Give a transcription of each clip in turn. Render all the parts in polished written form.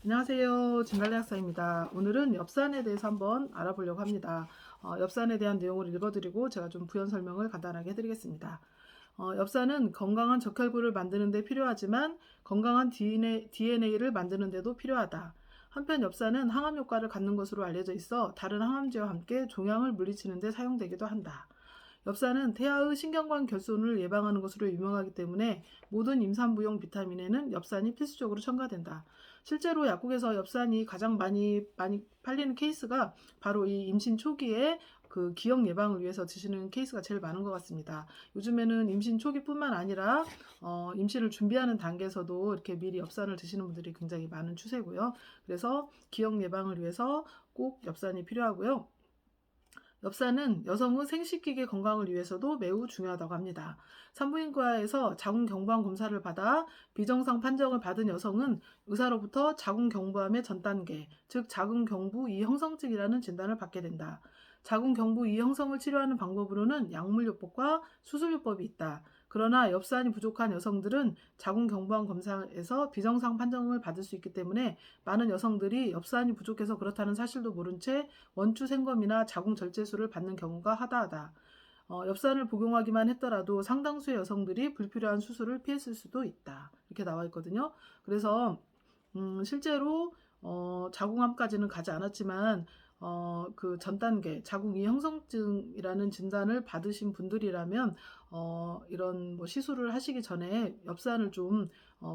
안녕하세요. 진갈래 학사입니다. 오늘은 엽산에 대해서 한번 알아보려고 합니다. 엽산에 대한 내용을 읽어드리고 제가 좀 부연 설명을 간단하게 해드리겠습니다. 엽산은 건강한 적혈구를 만드는 데 필요하지만 건강한 DNA를 만드는 데도 필요하다. 한편 엽산은 항암 효과를 갖는 것으로 알려져 있어 다른 항암제와 함께 종양을 물리치는 데 사용되기도 한다. 엽산은 태아의 신경관 결손을 예방하는 것으로 유명하기 때문에 모든 임산부용 비타민에는 엽산이 필수적으로 첨가된다. 실제로 약국에서 엽산이 가장 많이 팔리는 케이스가 바로 이 임신 초기에 그 기형 예방을 위해서 드시는 케이스가 제일 많은 것 같습니다. 요즘에는 임신 초기뿐만 아니라 임신을 준비하는 단계에서도 이렇게 미리 엽산을 드시는 분들이 굉장히 많은 추세고요. 그래서 기형 예방을 위해서 꼭 엽산이 필요하고요. 엽산은 여성의 생식기계 건강을 위해서도 매우 중요하다고 합니다. 산부인과에서 자궁경부암 검사를 받아 비정상 판정을 받은 여성은 의사로부터 자궁경부암의 전 단계, 즉 자궁경부 이형성증이라는 진단을 받게 된다. 자궁경부 이형성을 치료하는 방법으로는 약물요법과 수술요법이 있다. 그러나 엽산이 부족한 여성들은 자궁경부암 검사에서 비정상 판정을 받을 수 있기 때문에 많은 여성들이 엽산이 부족해서 그렇다는 사실도 모른 채 원추 생검이나 자궁 절제술을 받는 경우가 하다하다. 엽산을 복용하기만 했더라도 상당수의 여성들이 불필요한 수술을 피했을 수도 있다. 이렇게 나와 있거든요. 그래서 실제로 자궁암까지는 가지 않았지만 그 전 단계 자궁이 형성증이라는 진단을 받으신 분들이라면 이런 뭐 시술을 하시기 전에 엽산을 좀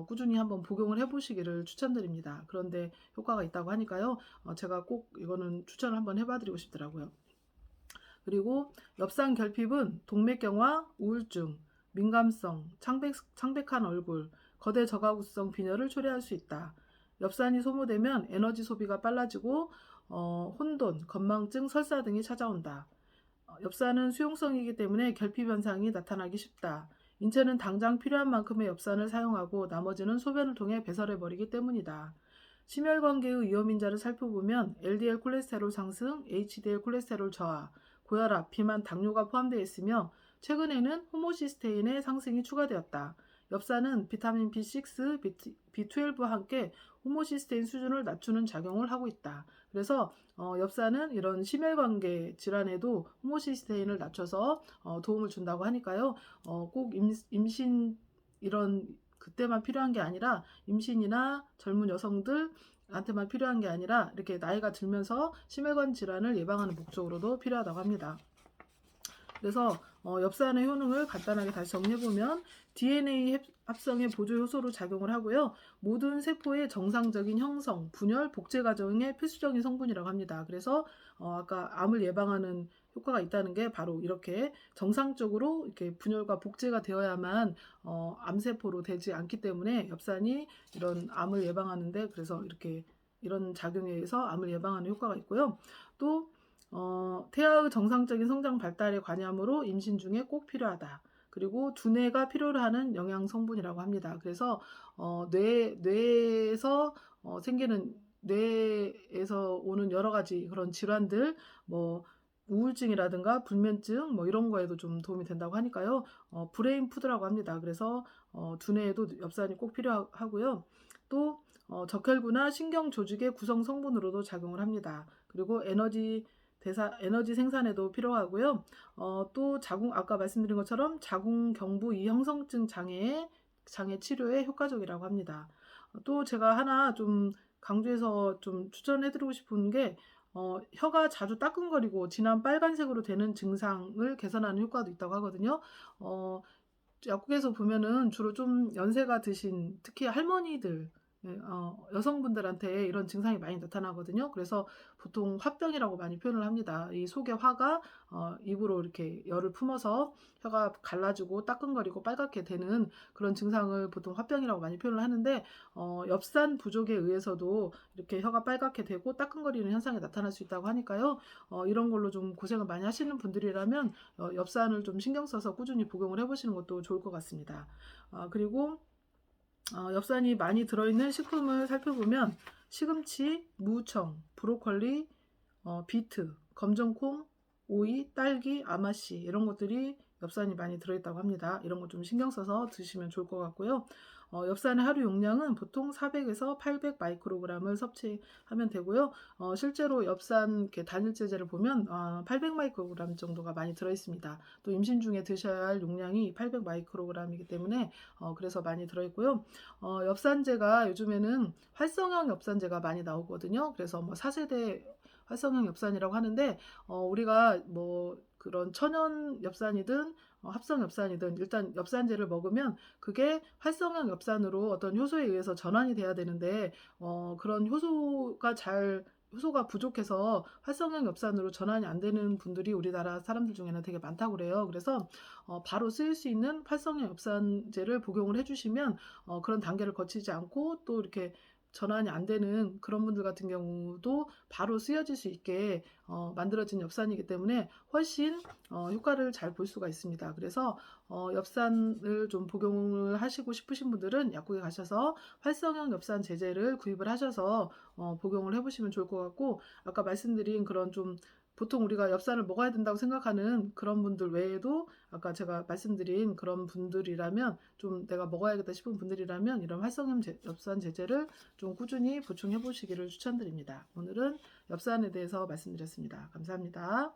꾸준히 한번 복용을 해보시기를 추천드립니다. 그런데 효과가 있다고 하니까요. 제가 꼭 이거는 추천을 한번 해봐드리고 싶더라고요. 그리고 엽산 결핍은 동맥경화, 우울증, 민감성, 창백한 얼굴, 거대 저하구성 빈혈을 초래할 수 있다. 엽산이 소모되면 에너지 소비가 빨라지고 혼돈, 건망증, 설사 등이 찾아온다. 엽산은 수용성이기 때문에 결핍 현상이 나타나기 쉽다. 인체는 당장 필요한 만큼의 엽산을 사용하고 나머지는 소변을 통해 배설해버리기 때문이다. 심혈관계의 위험인자를 살펴보면 LDL 콜레스테롤 상승, HDL 콜레스테롤 저하, 고혈압, 비만, 당뇨가 포함되어 있으며 최근에는 호모시스테인의 상승이 추가되었다. 엽산은 비타민 B6, B12와 함께 호모시스테인 수준을 낮추는 작용을 하고 있다. 그래서 엽산은 이런 심혈관계 질환에도 호모시스테인을 낮춰서 도움을 준다고 하니까요. 꼭 임신 이런 그때만 필요한 게 아니라 임신이나 젊은 여성들한테만 필요한 게 아니라 이렇게 나이가 들면서 심혈관 질환을 예방하는 목적으로도 필요하다고 합니다. 그래서 엽산의 효능을 간단하게 다시 정리해보면 DNA 합성의 보조 효소로 작용을 하고요. 모든 세포의 정상적인 형성, 분열, 복제 과정의 필수적인 성분이라고 합니다. 그래서 아까 암을 예방하는 효과가 있다는 게 바로 이렇게 정상적으로 이렇게 분열과 복제가 되어야만 암세포로 되지 않기 때문에 엽산이 이런 암을 예방하는데 그래서 이렇게 이런 작용에 의해서 암을 예방하는 효과가 있고요. 또 태아의 정상적인 성장 발달에 관여하므로 임신 중에 꼭 필요하다. 그리고 두뇌가 필요로 하는 영양 성분이라고 합니다. 그래서 뇌에서 생기는 뇌에서 오는 여러 가지 그런 질환들, 뭐 우울증이라든가 불면증 뭐 이런 거에도 좀 도움이 된다고 하니까요. 브레인 푸드라고 합니다. 그래서 두뇌에도 엽산이 꼭 필요하고요. 또 적혈구나 신경 조직의 구성 성분으로도 작용을 합니다. 그리고 에너지 생산에도 필요하고요. 또 아까 말씀드린 것처럼 자궁경부 이형성증 장애 치료에 효과적이라고 합니다. 또 제가 하나 좀 강조해서 좀 추천해드리고 싶은 게 혀가 자주 따끔거리고 진한 빨간색으로 되는 증상을 개선하는 효과도 있다고 하거든요. 약국에서 보면은 주로 좀 연세가 드신 특히 할머니들 여성분들한테 이런 증상이 많이 나타나거든요. 그래서 보통 화병이라고 많이 표현을 합니다. 이 속에 화가 입으로 이렇게 열을 품어서 혀가 갈라지고 따끔거리고 빨갛게 되는 그런 증상을 보통 화병이라고 많이 표현을 하는데 엽산 부족에 의해서도 이렇게 혀가 빨갛게 되고 따끔거리는 현상이 나타날 수 있다고 하니까요. 이런 걸로 좀 고생을 많이 하시는 분들이라면 엽산을 좀 신경 써서 꾸준히 복용을 해보시는 것도 좋을 것 같습니다. 그리고 엽산이 많이 들어있는 식품을 살펴보면 시금치, 무청, 브로콜리, 비트, 검정콩, 오이, 딸기, 아마씨 이런 것들이 엽산이 많이 들어있다고 합니다. 이런 거 좀 신경 써서 드시면 좋을 것 같고요. 엽산의 하루 용량은 보통 400에서 800 마이크로그램을 섭취하면 되고요. 실제로 엽산 이렇게 단일 제제를 보면 800 마이크로그램 정도가 많이 들어 있습니다. 또 임신 중에 드셔야 할 용량이 800 마이크로그램이기 때문에 그래서 많이 들어 있고요. 엽산제가 요즘에는 활성형 엽산제가 많이 나오거든요. 그래서 뭐 4세대 활성형 엽산이라고 하는데 우리가 뭐 그런 천연 엽산이든 합성 엽산이든 일단 엽산제를 먹으면 그게 활성형 엽산으로 어떤 효소에 의해서 전환이 돼야 되는데 그런 효소가 부족해서 활성형 엽산으로 전환이 안 되는 분들이 우리나라 사람들 중에는 되게 많다고 그래요. 그래서 바로 쓰일 수 있는 활성형 엽산제를 복용을 해주시면 그런 단계를 거치지 않고 또 이렇게 전환이 안 되는 그런 분들 같은 경우도 바로 쓰여질 수 있게 만들어진 엽산이기 때문에 훨씬 효과를 잘 볼 수가 있습니다. 그래서 엽산을 좀 복용을 하시고 싶으신 분들은 약국에 가셔서 활성형 엽산 제제를 구입을 하셔서 복용을 해보시면 좋을 것 같고, 아까 말씀드린 그런 좀 보통 우리가 엽산을 먹어야 된다고 생각하는 그런 분들 외에도 아까 제가 말씀드린 그런 분들이라면, 좀 내가 먹어야겠다 싶은 분들이라면 이런 활성형 엽산 제제를 좀 꾸준히 보충해 보시기를 추천드립니다. 오늘은 엽산에 대해서 말씀드렸습니다. 감사합니다.